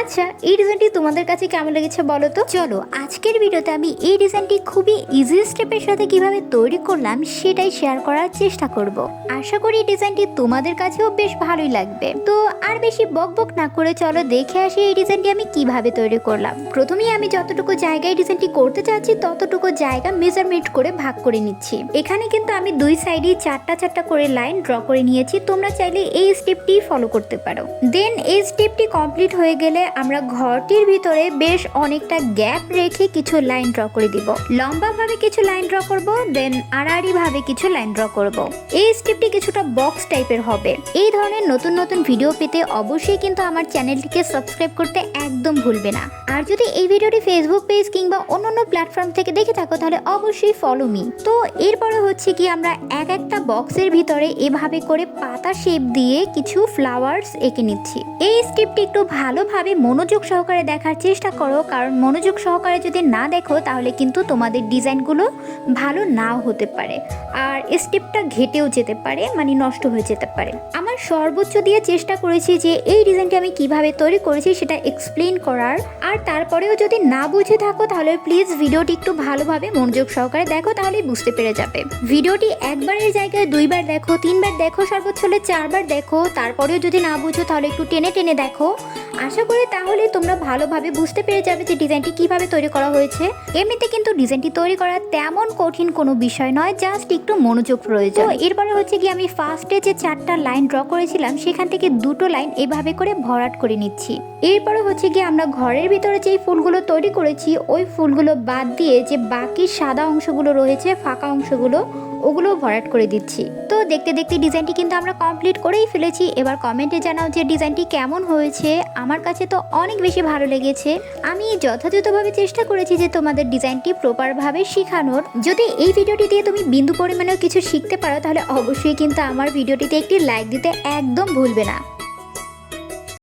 আচ্ছা, এই ডিজাইনটি তোমাদের কাছে কেমন লেগেছে বলো তো। চলো আজকের ভিডিওতে আমি এই ডিজাইনটি খুবই ইজি স্টেপের সাথে কিভাবে তৈরি করলাম সেটাই শেয়ার করার চেষ্টা করব। আশা করি এই ডিজাইনটি তোমাদের কাছেও বেশ ভালোই লাগবে। তো আর বেশি বকবক না করে চলো দেখে আসি এই ডিজাইনটি আমি কিভাবে তৈরি করলাম। প্রথমেই আমি যতটুকু জায়গায় ডিজাইনটি করতে চাচ্ছি ততটুকু জায়গা মেজারমেন্ট করে ভাগ করে নিচ্ছি। এখানে কিন্তু আমি দুই সাইডে চারটা চারটা করে লাইন ড্র করে নিয়েছি। তোমরা চাইলে এই স্টেপটি ফলো করতে পারো। দেন এই স্টেপটি কমপ্লিট হয়ে গেলে আমরা ঘরটির ভিতরে বেশ অনেকটা গ্যাপ রেখে কিছু লাইন ড্র করে দিব। লম্বা ভাবে কিছু লাইন ড্র করব, দেন আড়াআড়ি ভাবে কিছু লাইন ড্র করব। এই স্টেপটি কিছুটা বক্স টাইপের হবে। এই ধরনের নতুন নতুন ভিডিও পেতে অবশ্যই কিন্তু আমার চ্যানেলটিকে সাবস্ক্রাইব করতে একদম ভুলবে না। আর যদি এই ভিডিওটি ফেসবুক পেজ কিংবা অন্যান্য প্ল্যাটফর্ম থেকে দেখে থাকো তাহলে অবশ্যই ফলো মি। তো এরপরে হচ্ছে কি আমরা এক একটা বক্সের ভিতরে এভাবে করে পাতা শেপ দিয়ে কিছু ফ্লাওয়ার্স এঁকে নিচ্ছি। এই স্টেপটি একটু ভালোভাবে মনোযোগ সহকারে দেখার চেষ্টা করো, কারণ মনোযোগ সহকারে যদি না দেখো তাহলে কিন্তু তোমাদের ডিজাইনগুলো ভালো নাও হতে পারে আর স্টেপটা ঘেটেও যেতে পারে, মানে নষ্ট হয়ে যেতে পারে। আমার সর্বোচ্চ দিয়ে চেষ্টা করেছি যে এই ডিজাইনটি আমি কিভাবে তৈরি করেছি সেটা এক্সপ্লেন করার। আর তারপরেও যদি না বুঝে থাকো তাহলে প্লিজ ভিডিওটি একটু ভালোভাবে মনোযোগ সহকারে দেখো, তাহলেই বুঝতে পেরে যাবে। ভিডিওটি একবারের জায়গায় দুইবার দেখো, তিনবার দেখো, সর্বোচ্চ হলে চারবার দেখো। তারপরেও যদি না বুঝো তাহলে একটু টেনে টেনে দেখো। আশা করি তাহলে তোমরা ভালোভাবে বুঝতে পেরে যাবে যে ডিজাইনটি কিভাবে তৈরি করা হয়েছে। এমনিতে কিন্তু ডিজাইনটি তৈরি করা তেমন কঠিন কোনো বিষয় নয়, জাস্ট একটু মনোযোগ প্রয়োজন। এরপরে হচ্ছে কি আমি ফার্স্টে যে চারটা লাইন ড্র করেছিলাম সেখান থেকে দুটো লাইন এভাবে করে ভরাট করে নিচ্ছি। এরপরে হচ্ছে কি আমরা ঘরের ভিতরে যেই ফুলগুলো তৈরি করেছি ওই ফুলগুলো বাদ দিয়ে যে বাকি সাদা অংশগুলো রয়েছে, ফাঁকা অংশগুলো, ওগুলো ভরাট করে দিচ্ছি। তো দেখতে দেখতে ডিজাইনটি কিন্তু আমরা কমপ্লিট করেই ফেলেছি। এবার কমেন্টে জানাও যে ডিজাইনটি কেমন হয়েছে। আমার কাছে তো অনেক বেশি ভালো লেগেছে। আমি যথাযথভাবে চেষ্টা করেছি যে তোমাদের ডিজাইনটি প্রপারভাবে শেখানোর। যদি এই ভিডিওটি দিয়ে তুমি বিন্দু পরিমাণেও কিছু শিখতে পারো তাহলে অবশ্যই কিন্তু আমার ভিডিওটিতে একটি লাইক দিতে একদম ভুলবে না।